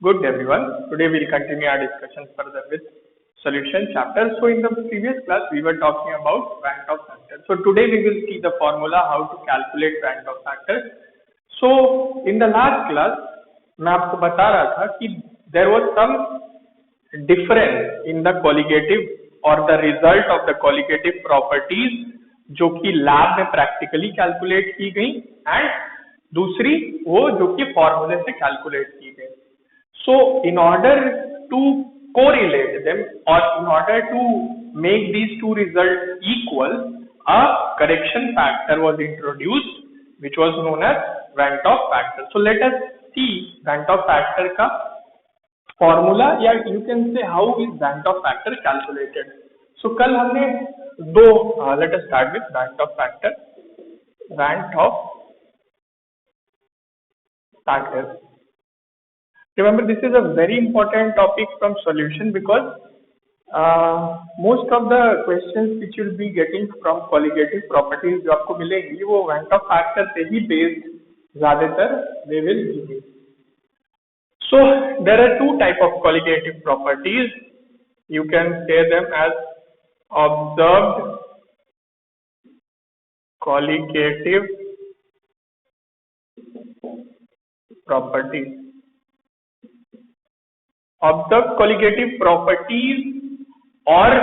Good everyone. Today we'll continue our discussion further with solution chapter. So in the previous class we were talking about Van 't Hoff factor. So today we will see the formula how to calculate Van 't Hoff factor. So in the last class मैं आपको बता रहा था कि there was some difference in the colligative or the result of the colligative properties जो कि lab में practically calculate की गई एंड दूसरी वो जो कि फॉर्मूले से कैलकुलेट की गई. So in order to correlate them or in order to make these two results equal, a correction factor was introduced which was known as Van 't Hoff factor. So let us see Van 't Hoff factor का formula या you can say how is Van 't Hoff factor calculated. So कल हमने दो let us start with Van 't Hoff factor. Van 't Hoff factor. Remember, this is a very important topic from solution because most of the questions which you will be getting from colligative properties जो आपको मिलेंगी वो Van 't Hoff factor से ही based ज़्यादातर they will give you. So there are two type of colligative properties. You can say them as observed colligative properties. Observe colligative properties और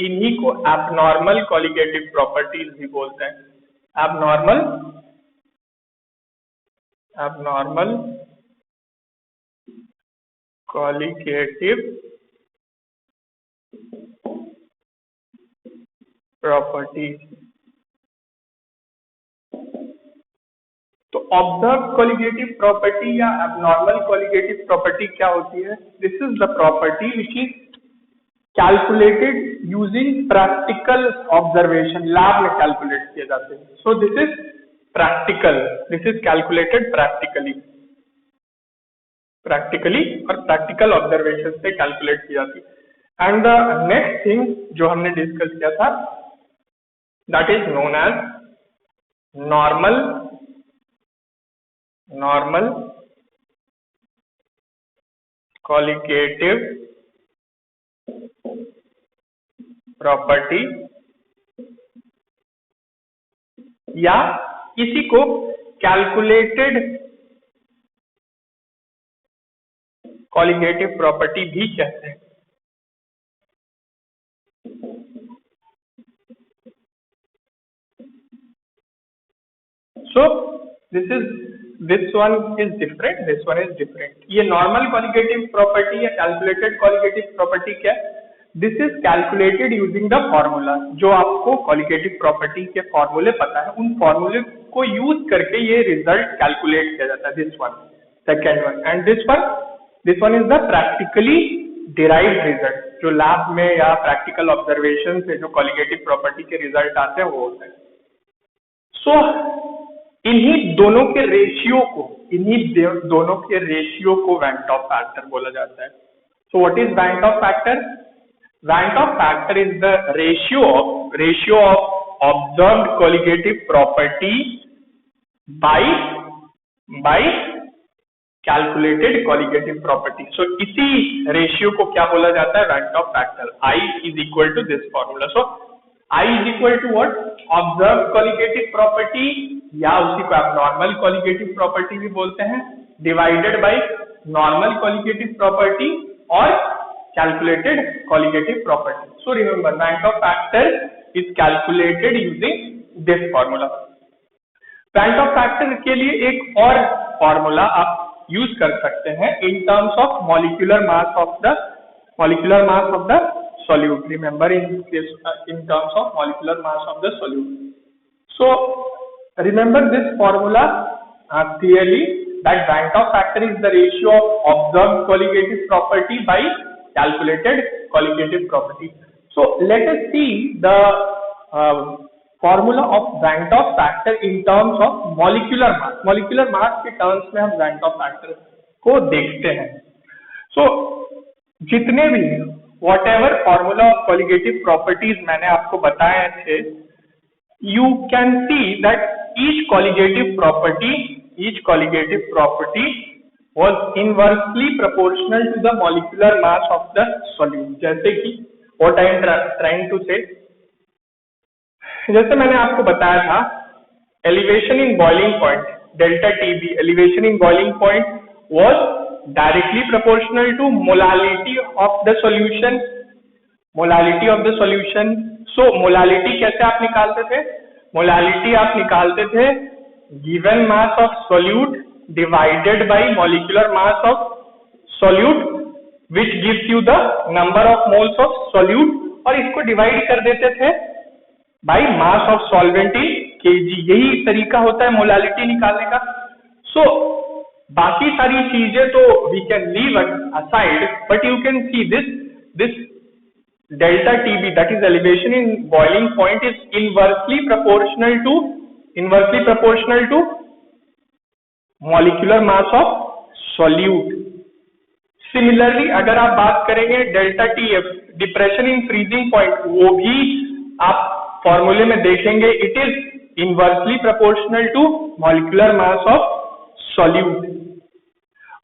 इन्हीं को abnormal colligative properties भी बोलते हैं. Abnormal colligative properties. तो observe colligative property या abnormal colligative property क्या होती है? This is the property which is calculated using practical observation. Lab में कैलकुलेट किए जाते हैं. So this is practical, this is calculated practically और प्रैक्टिकल ऑब्जर्वेशन से कैलकुलेट की जाती है. एंड द नेक्स्ट थिंग जो हमने डिस्कस किया था that is known as normal colligative property या किसी को कैलकुलेटेड कॉलिगेटिव प्रॉपर्टी भी कहते हैं. सो this one is different, this one is different. ये normal colligative property या calculated colligative property क्या है? This is calculated using the formula. जो आपको colligative property के फॉर्मूले पता है उन फॉर्मूले को यूज करके ये रिजल्ट कैलकुलेट किया जाता है. This one, second one, and this one is the practically derived result. जो लैब में या प्रैक्टिकल ऑब्जर्वेशन से जो colligative property के रिजल्ट आते हैं वो होता है. So इन्हीं दोनों के रेशियो को Van 't Hoff फैक्टर बोला जाता है. So what is Van 't Hoff factor? Van 't Hoff factor is the ratio of observed colligative property by calculated colligative property. So इसी रेशियो को क्या बोला जाता है? Van 't Hoff factor. I is equal to this formula. So I is equal to what? Observed colligative property या उसी को abnormal colligative property भी बोलते हैं divided by normal colligative property और calculated colligative property. So remember Van 't Hoff factor is calculated using this formula. Van 't Hoff factor के लिए एक और फॉर्मूला आप यूज कर सकते हैं इन terms of molecular mass of the solute. Remember in terms of molecular mass of the solute. So remember this formula clearly that Van 't Hoff factor is the ratio of observed colligative property by calculated colligative property. So let us see the formula of Van 't Hoff factor in terms of molecular mass. Molecular mass के terms में हम Van 't Hoff factor को देखते हैं. So जितने भी whatever formula of colligative properties मैंने आपको बताए थे, you can see that each colligative property was inversely proportional to the molecular mass of the solute. जैसे कि what I am trying to say, जैसे मैंने आपको बताया था, elevation in boiling point delta TB, elevation in boiling point was directly proportional to molality of the solution. Molality of the solution. So molality कैसे आप निकालते थे? मोलालिटी आप निकालते थे given mass of solute divided by molecular mass of solute which gives you the number of moles of solute, और इसको divide कर देते थे by mass of solvent in KG. यही तरीका होता है मोलालिटी निकालने का. सो बाकी सारी चीजें तो we can leave aside, but you can see this delta TB, that is elevation in boiling point, is inversely proportional to molecular mass of solute. Similarly, अगर आप बात करेंगे delta TF, depression in freezing point, वो भी आप फॉर्मूले में देखेंगे, it is inversely proportional to molecular mass of solute.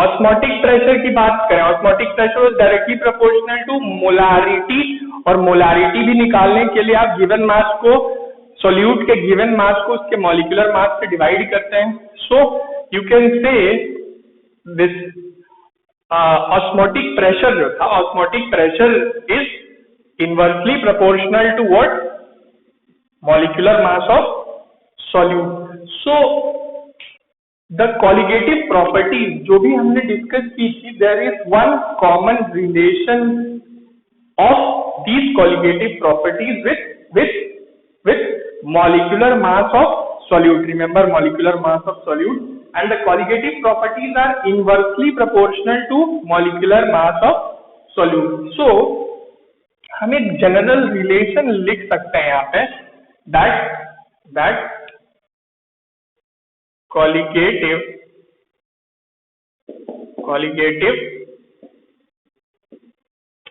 Osmotic pressure की बात करें, osmotic pressure was directly proportional to molarity, और मोलारिटी भी निकालने के लिए आप गिवन मास को, सॉल्यूट के गिवन मास को उसके मॉलिक्यूलर मास से डिवाइड करते हैं. So you can say this osmotic pressure जो था, osmotic pressure is inversely proportional to what? Molecular mass of solute. So the colligative properties जो भी हमने डिस्कस की थी, there is one common relation of these colligative properties with molecular mass of solute. Remember molecular mass of solute, and the colligative properties are inversely proportional to molecular mass of solute. So हम एक general relation लिख सकते हैं यहाँ पे, that colligative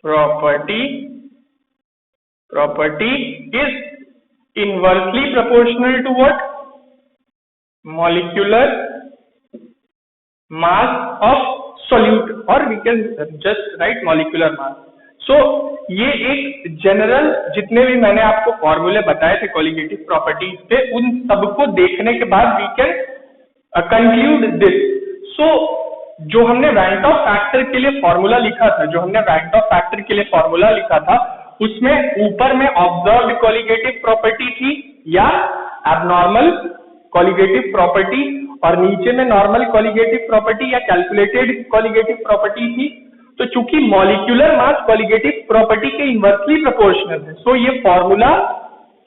property is inversely proportional to what? Molecular mass of solute, or we can just write molecular mass. So ये एक general, जितने भी मैंने आपको फॉर्मूले बताए थे कॉलिगेटिव प्रॉपर्टीज पे, उन सबको देखने के बाद वी कैन कंक्लूड दिस. सो जो हमने वैन-टॉप फैक्टर के लिए फॉर्मूला लिखा था, उसमें ऊपर में ऑब्जर्व्ड कॉलिगेटिव प्रॉपर्टी थी या एबनॉर्मल कॉलिगेटिव प्रॉपर्टी, और नीचे में नॉर्मल कॉलिगेटिव प्रॉपर्टी या कैलकुलेटेड कॉलिगेटिव प्रॉपर्टी थी. तो चूंकि मॉलिक्यूलर मास कॉलिगेटिव प्रॉपर्टी के इनवर्सली प्रोपोर्शनल है, सो ये फॉर्मूला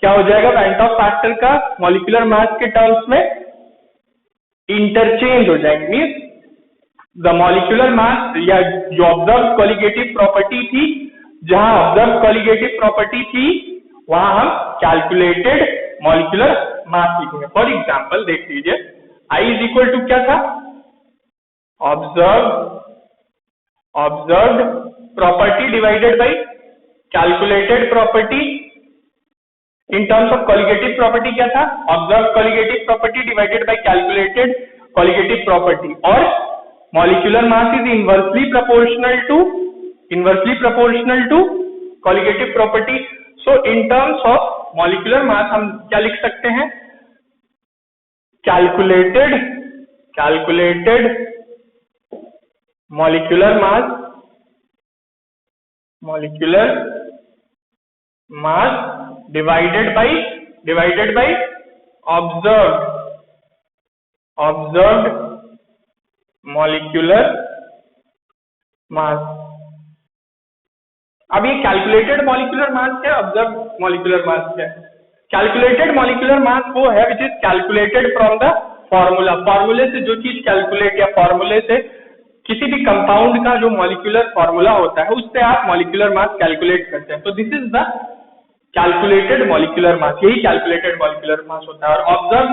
क्या हो जाएगा वैन-टॉप फैक्टर का? मॉलिक्यूलर मास के टर्म्स में इंटरचेंज हो जाएंगे. मीन्स द मॉलिक्यूलर मास या जो ऑब्जर्व कॉलिगेटिव प्रॉपर्टी थी, जहां ऑब्जर्व कॉलिगेटिव प्रॉपर्टी थी वहां हम कैलकुलेटेड मॉलिक्यूलर मास लिखेंगे. फॉर एग्जांपल देख लीजिए, I इज इक्वल टू क्या था? Observed property divided by calculated property. In terms of colligative property क्या था? Observe colligative property divided by calculated colligative property, और molecular mass is inversely proportional to colligative property. So in terms of molecular mass हम क्या लिख सकते हैं? Calculated molecular mass divided by observed molecular mass. अब ये कैलकुलेटेड मॉलिक्यूलर मास क्या है, ऑब्जर्व मॉलिक्यूलर मास क्या है? कैलकुलेटेड मॉलिक्यूलर मास वो है which is calculated from the formula. फॉर्मूले से जो चीज कैलकुलेट, या फॉर्मूले से किसी भी कंपाउंड का जो मॉलिक्यूलर फॉर्मूला होता है उससे आप मॉलिक्यूलर मास कैलकुलेट करते हैं. तो this is the calculated molecular मास, यही कैलकुलेटेड मॉलिक्यूलर मास होता है. और ऑब्जर्व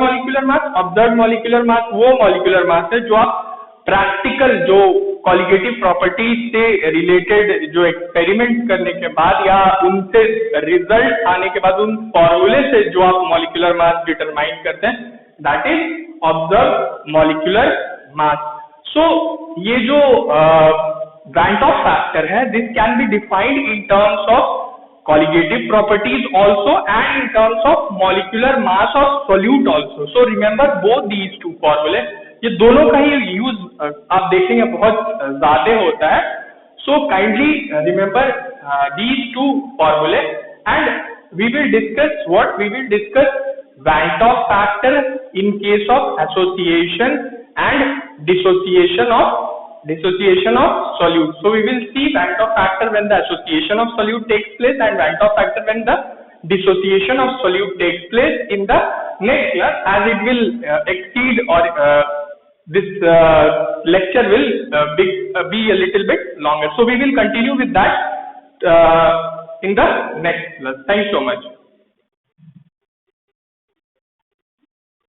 मॉलिक्यूलर मास वो मॉलिक्यूलर मास है जो आप प्रैक्टिकल, जो कॉलिगेटिव प्रॉपर्टीज से रिलेटेड जो एक्सपेरिमेंट करने के बाद या उनसे रिजल्ट आने के बाद उन फॉर्मूले से जो आप मॉलिक्यूलर मास डिटरमाइन करते हैं, that is observe molecular mass. So ये जो Van't Hoff factor है, this can be defined in terms of colligative properties also and in terms of molecular mass of solute also. So remember both these two formulae. ये दोनों का ही use आप देखेंगे बहुत ज्यादा होता है. So kindly remember these two formulae, and we will discuss Van't Hoff factor in case of association and dissociation of solute. So we will see Van't Hoff factor when the association of solute takes place and Van't Hoff factor when the dissociation of solute takes place in the next class, as it will exceed or this lecture will be a little bit longer. So we will continue with that in the next class. Thanks so much.